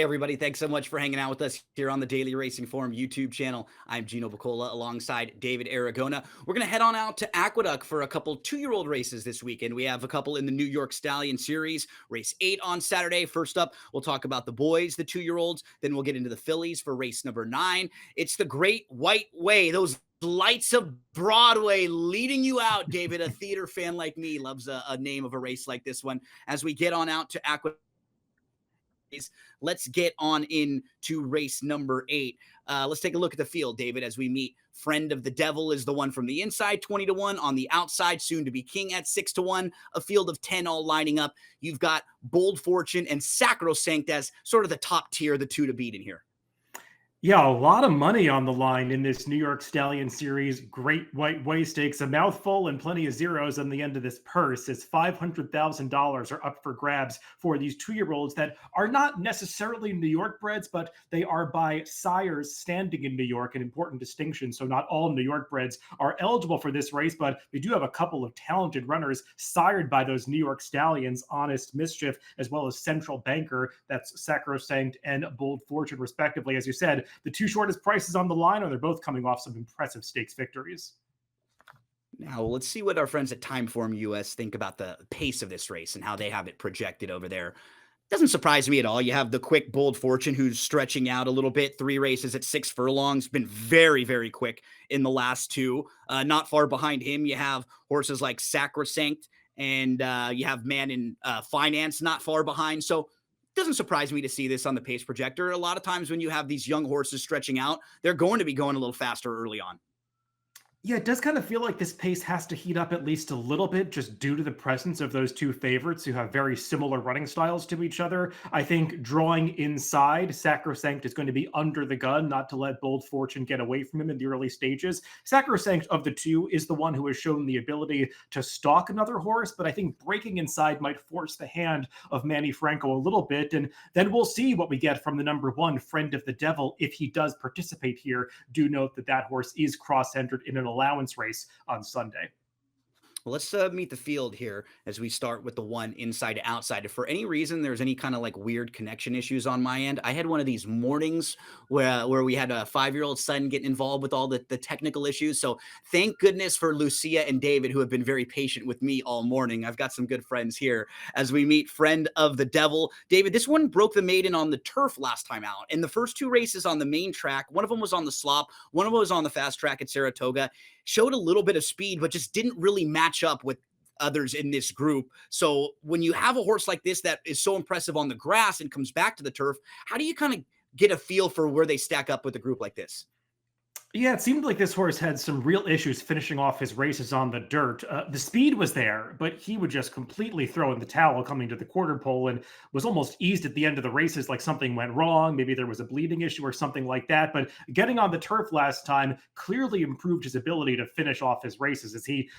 Hey, everybody. Thanks so much for hanging out with us here on the Daily Racing Forum YouTube channel. I'm Gino Buccola alongside David Aragona. We're going to head on out to Aqueduct for a couple two-year-old races this weekend. We have a couple in the New York Stallion Series, race 8 on Saturday. First up, we'll talk about the boys, the two-year-olds. Then we'll get into the fillies for race number 9. It's the Great White Way, those lights of Broadway leading you out, David. A theater fan like me loves a name of a race like this one. As we get on out to Aqueduct, let's get on into race number 8. Let's take a look at the field, David, as we meet Friend of the Devil is the one from the inside, 20-1. On the outside, Soon to Be King at 6-1. A field of 10 all lining up. You've got Bold Fortune and Sacrosanct as sort of the top tier, the two to beat in here. Yeah, a lot of money on the line in this New York Stallion Series Great White Way Stakes. A mouthful and plenty of zeros on the end of this purse, as $500,000 are up for grabs for these two-year-olds that are not necessarily New York breds, but they are by sires standing in New York, an important distinction. So not all New York breds are eligible for this race, but we do have a couple of talented runners sired by those New York Stallions, Honest Mischief, as well as Central Banker, that's Sacrosanct and Bold Fortune, respectively. As you said, the two shortest prices on the line, or they're both coming off some impressive stakes victories. Now, let's see what our friends at Timeform US think about the pace of this race and how they have it projected over there. Doesn't surprise me at all. You have the quick Bold Fortune who's stretching out a little bit. 3 races at 6 furlongs. Been very, very quick in the last 2. Not far behind him, you have horses like Sacrosanct, and you have Man in Finance not far behind. So doesn't surprise me to see this on the pace projector. A lot of times when you have these young horses stretching out, they're going to be going a little faster early on. Yeah, it does kind of feel like this pace has to heat up at least a little bit just due to the presence of those two favorites who have very similar running styles to each other. I think drawing inside, Sacrosanct is going to be under the gun, not to let Bold Fortune get away from him in the early stages. Sacrosanct of the two is the one who has shown the ability to stalk another horse, but I think breaking inside might force the hand of Manny Franco a little bit, and then we'll see what we get from the number 1, Friend of the Devil, if he does participate here. Do note that that horse is cross-entered in an allowance race on Sunday. Well, let's meet the field here as we start with the one inside to outside. If for any reason there's any kind of like weird connection issues on my end, I had one of these mornings where we had a 5-year-old son getting involved with all the technical issues. So thank goodness for Lucia and David, who have been very patient with me all morning. I've got some good friends here as we meet Friend of the Devil. David, this one broke the maiden on the turf last time out. And the first 2 races on the main track, one of them was on the slop, one of them was on the fast track at Saratoga. Showed a little bit of speed, but just didn't really match up with others in this group. So when you have a horse like this that is so impressive on the grass and comes back to the turf, how do you kind of get a feel for where they stack up with a group like this? Yeah, it seemed like this horse had some real issues finishing off his races on the dirt. The speed was there, but he would just completely throw in the towel coming to the quarter pole and was almost eased at the end of the races like something went wrong. Maybe there was a bleeding issue or something like that. But getting on the turf last time clearly improved his ability to finish off his races as he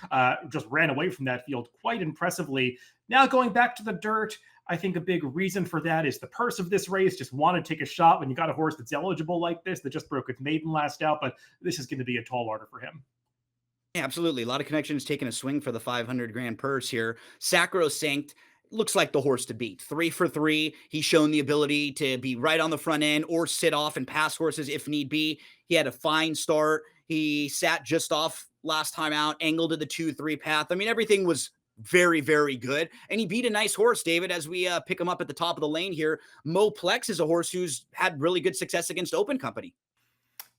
just ran away from that field quite impressively. Now going back to the dirt, I think a big reason for that is the purse of this race. Just want to take a shot when you got a horse that's eligible like this that just broke its maiden last out, but this is going to be a tall order for him. Yeah, absolutely. A lot of connections taking a swing for the 500 grand purse here. Sacrosanct looks like the horse to beat. 3 for 3. He's shown the ability to be right on the front end or sit off and pass horses if need be. He had a fine start. He sat just off last time out, angled to the 2-3 path. I mean, everything was very, very good. And he beat a nice horse, David, as we pick him up at the top of the lane here. Mo Plex is a horse who's had really good success against Open Company.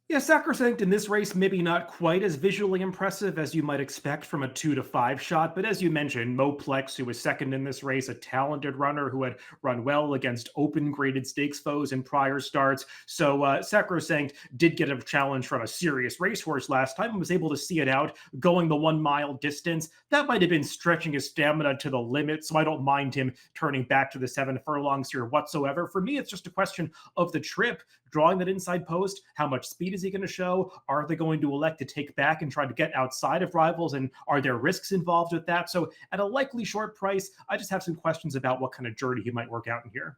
Yeah, Sacrosanct in this race, maybe not quite as visually impressive as you might expect from a 2-5 shot. But as you mentioned, Mo Plex, who was second in this race, a talented runner who had run well against open graded stakes foes in prior starts. So Sacrosanct did get a challenge from a serious racehorse last time and was able to see it out going the 1 mile distance. That might have been stretching his stamina to the limit. So I don't mind him turning back to the 7 furlongs here whatsoever. For me, it's just a question of the trip, drawing that inside post. How much speed is he going to show? Are they going to elect to take back and try to get outside of rivals? And are there risks involved with that? So at a likely short price, I just have some questions about what kind of journey he might work out in here.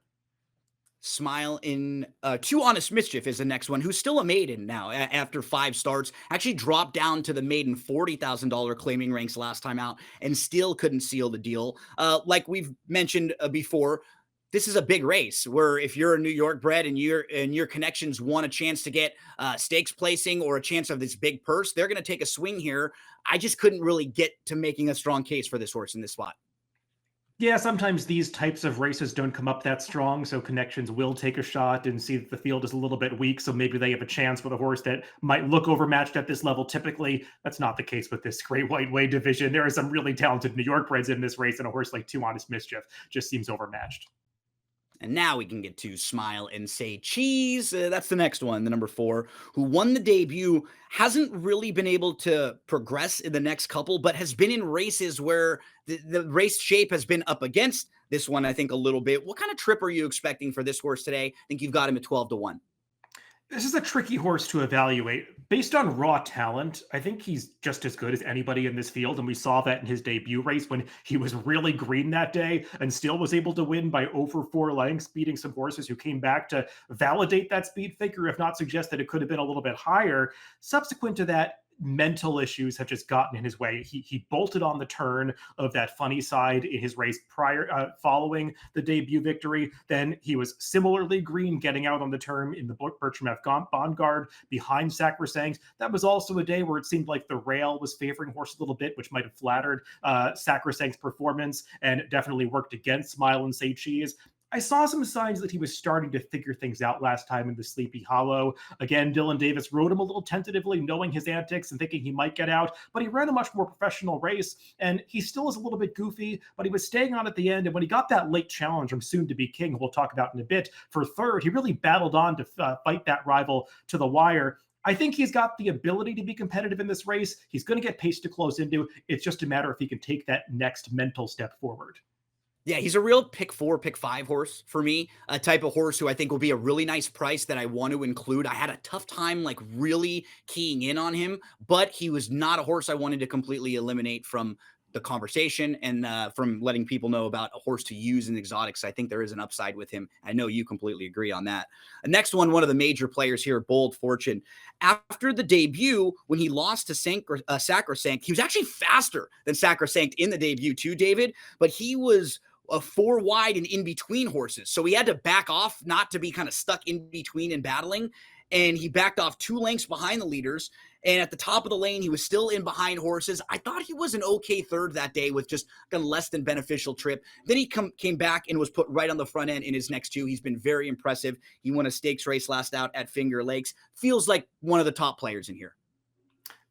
Smile in Two Honest Mischief is the next one, who's still a maiden now after 5 starts. Actually dropped down to the maiden $40,000 claiming ranks last time out and still couldn't seal the deal. Like we've mentioned before, this is a big race where if you're a New York bred and your connections want a chance to get stakes placing or a chance of this big purse, they're going to take a swing here. I just couldn't really get to making a strong case for this horse in this spot. Yeah, sometimes these types of races don't come up that strong, so connections will take a shot and see that the field is a little bit weak, so maybe they have a chance with a horse that might look overmatched at this level. Typically, that's not the case with this Great White Way division. There are some really talented New York breds in this race, and a horse like Too Honest Mischief just seems overmatched. And now we can get to Smile and Say Cheese. That's the next one, the number 4, who won the debut, hasn't really been able to progress in the next couple, but has been in races where the race shape has been up against this one, I think, a little bit. What kind of trip are you expecting for this horse today? I think you've got him at 12-1. This is a tricky horse to evaluate. Based on raw talent, I think he's just as good as anybody in this field, and we saw that in his debut race when he was really green that day and still was able to win by over 4 lengths, beating some horses who came back to validate that speed figure, if not suggest that it could have been a little bit higher. Subsequent to that, mental issues have just gotten in his way. He bolted on the turn of that funny side in his race following the debut victory. Then he was similarly green getting out on the turn in the Bertram F. Bond Guard behind Sacrosanct. That was also a day where it seemed like the rail was favoring horse a little bit, which might have flattered Sacrosanct's performance and definitely worked against Smile and Say Cheese. I saw some signs that he was starting to figure things out last time in the Sleepy Hollow. Again, Dylan Davis rode him a little tentatively, knowing his antics and thinking he might get out, but he ran a much more professional race, and he still is a little bit goofy, but he was staying on at the end, and when he got that late challenge from Soon to Be King, who we'll talk about in a bit, for third, he really battled on to fight that rival to the wire. I think he's got the ability to be competitive in this race. He's going to get paced to close into. It's just a matter if he can take that next mental step forward. Yeah, he's a real pick 4, pick 5 horse for me, a type of horse who I think will be a really nice price that I want to include. I had a tough time like really keying in on him, but he was not a horse I wanted to completely eliminate from the conversation and from letting people know about a horse to use in exotics. I think there is an upside with him. I know you completely agree on that. The next one of the major players here, Bold Fortune. After the debut, when he lost to Sacrosanct, he was actually faster than Sacrosanct in the debut too, David, but he was a 4 wide and in between horses. So he had to back off, not to be kind of stuck in between and battling. And he backed off 2 lengths behind the leaders. And at the top of the lane, he was still in behind horses. I thought he was an okay third that day with just a less than beneficial trip. Then he came back and was put right on the front end in his next 2. He's been very impressive. He won a stakes race last out at Finger Lakes. Feels like one of the top players in here.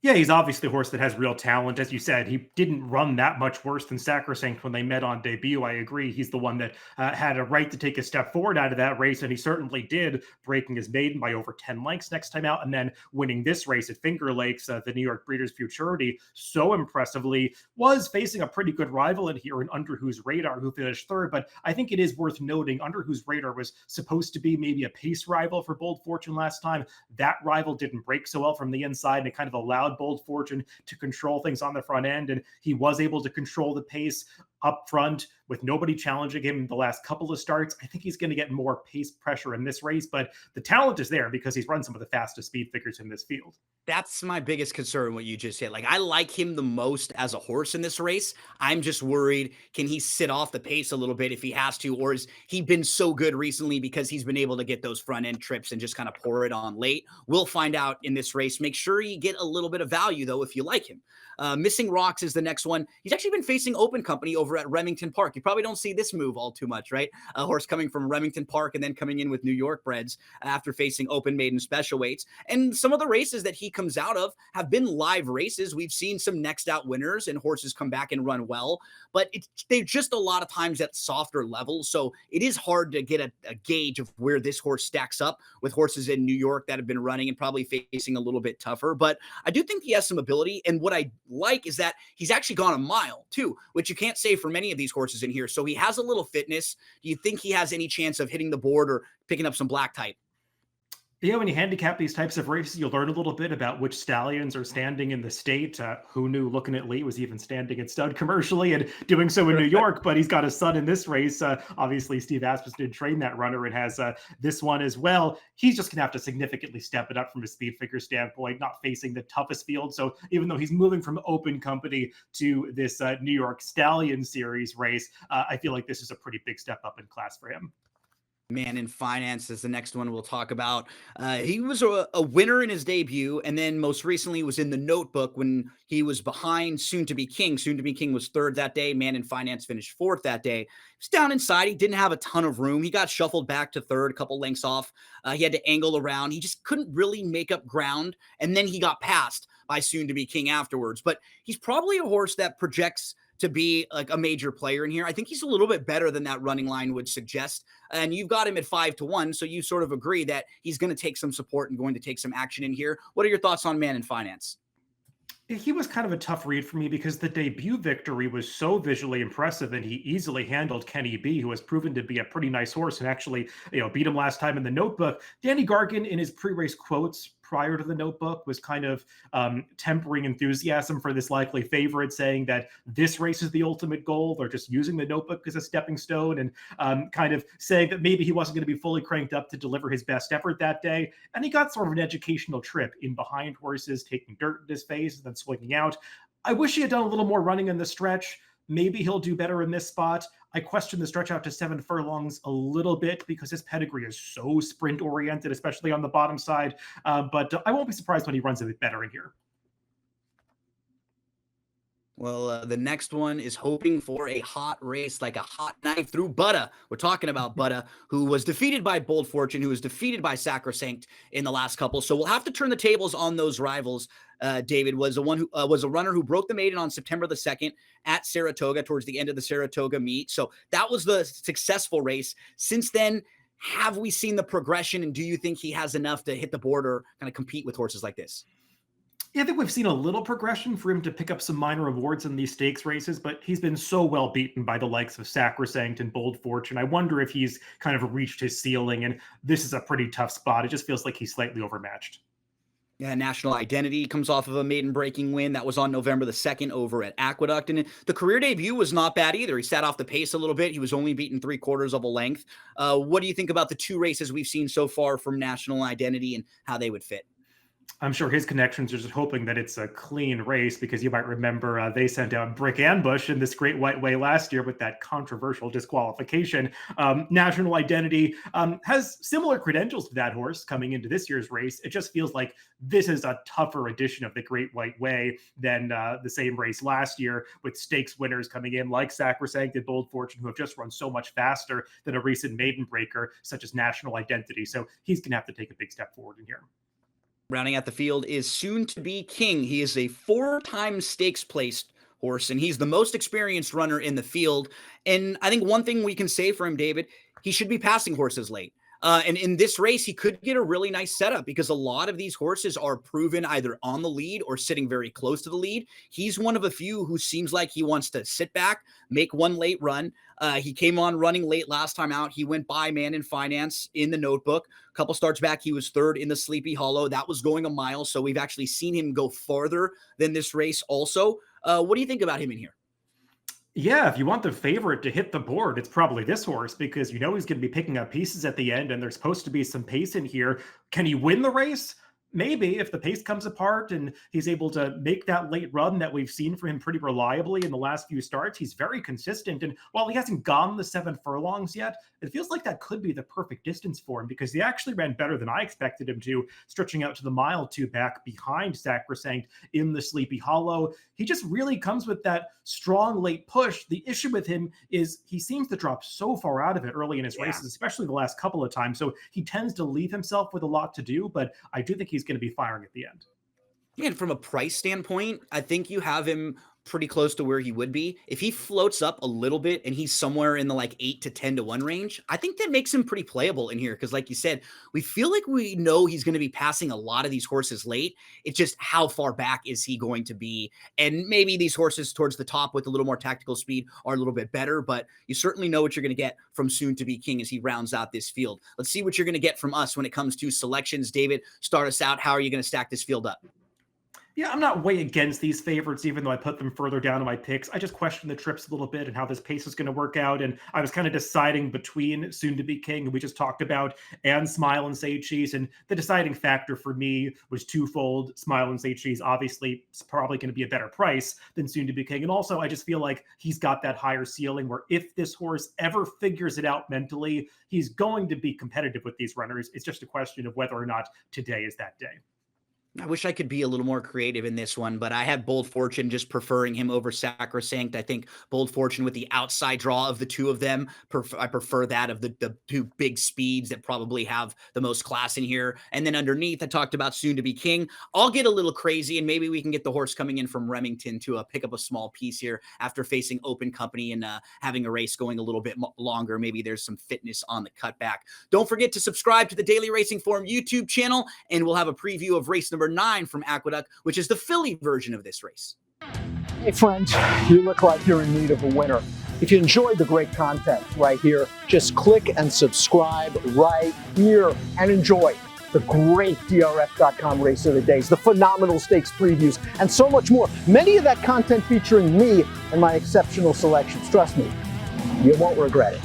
Yeah, he's obviously a horse that has real talent. As you said, he didn't run that much worse than Sacrosanct when they met on debut. I agree. He's the one that had a right to take a step forward out of that race, and he certainly did, breaking his maiden by over 10 lengths next time out, and then winning this race at Finger Lakes, the New York Breeders' Futurity, so impressively. Was facing a pretty good rival in here in Under Whose Radar, who finished third, but I think it is worth noting Under Whose Radar was supposed to be maybe a pace rival for Bold Fortune last time. That rival didn't break so well from the inside, and it kind of allowed Bold Fortune to control things on the front end, and he was able to control the pace up front with nobody challenging him in the last couple of starts. I think he's going to get more pace pressure in this race, but the talent is there because he's run some of the fastest speed figures in this field. That's my biggest concern, what you just said. Like, I like him the most as a horse in this race. I'm just worried, can he sit off the pace a little bit if he has to, or has he been so good recently because he's been able to get those front end trips and just kind of pour it on late? We'll find out in this race. Make sure you get a little bit of value, though, if you like him. Missing Rocks is the next one. He's actually been facing Open Company over at Remington Park. You probably don't see this move all too much, right? A horse coming from Remington Park and then coming in with New York breds after facing Open Maiden special weights. And some of the races that he comes out of have been live races. We've seen some next out winners and horses come back and run well, but they're just a lot of times at softer levels. So it is hard to get a gauge of where this horse stacks up with horses in New York that have been running and probably facing a little bit tougher. But I do think he has some ability. And what I like is that he's actually gone a mile too, which you can't say for many of these horses in here. So he has a little fitness. Do you think he has any chance of hitting the board or picking up some black type? Yeah, when you handicap these types of races, you learn a little bit about which stallions are standing in the state. Who knew looking at Lee was even standing at stud commercially and doing so in New York, but he's got a son in this race. Obviously, Steve Asmus did train that runner and has this one as well. He's just going to have to significantly step it up from a speed figure standpoint, not facing the toughest field. So even though he's moving from open company to this New York Stallion Series race, I feel like this is a pretty big step up in class for him. Man in Finance is the next one we'll talk about. He was a winner in his debut, and then most recently was in the Notebook when he was behind Soon to Be King. Soon to Be King was third that day. Man in Finance finished fourth that day. He was down inside. He didn't have a ton of room. He got shuffled back to third, a couple lengths off. He had to angle around. He just couldn't really make up ground, and then he got passed by Soon to Be King afterwards. But he's probably a horse that projects to be like a major player in here. I think he's a little bit better than that running line would suggest. And you've got him at 5-1. So you sort of agree that he's going to take some support and going to take some action in here. What are your thoughts on Man in Finance? He was kind of a tough read for me because the debut victory was so visually impressive and he easily handled Kenny B, who has proven to be a pretty nice horse and actually, beat him last time in the Notebook. Danny Gargan in his pre-race quotes prior to the Notebook was kind of tempering enthusiasm for this likely favorite, saying that this race is the ultimate goal. They're just using the Notebook as a stepping stone and kind of saying that maybe he wasn't going to be fully cranked up to deliver his best effort that day. And he got sort of an educational trip in behind horses, taking dirt in his face and then swinging out. I wish he had done a little more running in the stretch. Maybe he'll do better in this spot. I question the stretch out to 7 furlongs a little bit because his pedigree is so sprint oriented, especially on the bottom side. But I won't be surprised when he runs a bit better in here. Well, the next one is hoping for a hot race like a hot knife through butter. We're talking about butter, who was defeated by Bold Fortune, who was defeated by Sacrosanct in the last couple. So we'll have to turn the tables on those rivals. David was a runner who broke the maiden on September the 2nd at Saratoga towards the end of the Saratoga meet. So that was the successful race. Since then, have we seen the progression, and do you think he has enough to hit the board or kind of compete with horses like this? Yeah, I think we've seen a little progression for him to pick up some minor awards in these stakes races, but he's been so well beaten by the likes of Sacrosanct and Bold Fortune. I wonder if he's kind of reached his ceiling, and this is a pretty tough spot. It just feels like he's slightly overmatched. Yeah, National Identity comes off of a maiden breaking win. That was on November the 2nd over at Aqueduct. And the career debut was not bad either. He sat off the pace a little bit. He was only beaten 3/4 of a length. What do you think about the two races we've seen so far from National Identity and how they would fit? I'm sure his connections are just hoping that it's a clean race because you might remember they sent out Brick Ambush in this Great White Way last year with that controversial disqualification. National Identity has similar credentials to that horse coming into this year's race. It just feels like this is a tougher edition of the Great White Way than the same race last year, with stakes winners coming in like Sacrosanct and Bold Fortune, who have just run so much faster than a recent maiden breaker such as National Identity. So he's going to have to take a big step forward in here. Rounding out the field is Soon to Be King. He is a 4-time stakes placed horse, and he's the most experienced runner in the field. And I think one thing we can say for him, David, he should be passing horses late. And in this race, he could get a really nice setup because a lot of these horses are proven either on the lead or sitting very close to the lead. He's one of a few who seems like he wants to sit back, make one late run. He came on running late last time out. He went by Man in Finance in the Notebook. A couple starts back, he was third in the Sleepy Hollow. That was going a mile, so we've actually seen him go farther than this race also. What do you think about him in here? Yeah, if you want the favorite to hit the board, it's probably this horse because you know he's going to be picking up pieces at the end and there's supposed to be some pace in here. Can he win the race? Maybe if the pace comes apart and he's able to make that late run that we've seen from him pretty reliably in the last few starts. He's very consistent. And while he hasn't gone the 7 furlongs yet, it feels like that could be the perfect distance for him because he actually ran better than I expected him to, stretching out to the mile 2 back behind Sacrosanct in the Sleepy Hollow. He just really comes with that strong late push. The issue with him is he seems to drop so far out of it early in his races, especially the last couple of times. So he tends to leave himself with a lot to do, but I do think he's going to be firing at the end. And from a price standpoint, I think you have him pretty close to where he would be. If he floats up a little bit and he's somewhere in the like 8 to 10 to 1 range, I think that makes him pretty playable in here. Cause like you said, we feel like we know he's going to be passing a lot of these horses late. It's just how far back is he going to be? And maybe these horses towards the top with a little more tactical speed are a little bit better, but you certainly know what you're going to get from Soon to Be King as he rounds out this field. Let's see what you're going to get from us when it comes to selections. David, start us out. How are you going to stack this field up? Yeah, I'm not way against these favorites, even though I put them further down in my picks. I just question the trips a little bit and how this pace is going to work out. And I was kind of deciding between Soon to Be King, who we just talked about, and Smile and Say Cheese. And the deciding factor for me was twofold. Smile and Say Cheese, obviously, is probably going to be a better price than Soon to Be King. And also, I just feel like he's got that higher ceiling where if this horse ever figures it out mentally, he's going to be competitive with these runners. It's just a question of whether or not today is that day. I wish I could be a little more creative in this one, but I had Bold Fortune just preferring him over Sacrosanct. I think Bold Fortune with the outside draw of the two of them, I prefer that of the two big speeds that probably have the most class in here. And then underneath, I talked about Soon to Be King. I'll get a little crazy, and maybe we can get the horse coming in from Remington to pick up a small piece here after facing Open Company and having a race going a little bit longer. Maybe there's some fitness on the cutback. Don't forget to subscribe to the Daily Racing Forum YouTube channel, and we'll have a preview of race number 9 from Aqueduct, which is the filly version of this race. Hey friends, you look like you're in need of a winner. If you enjoyed the great content right here, just click and subscribe right here and enjoy the great DRF.com race of the days, the phenomenal stakes previews, and so much more. Many of that content featuring me and my exceptional selections. Trust me, you won't regret it.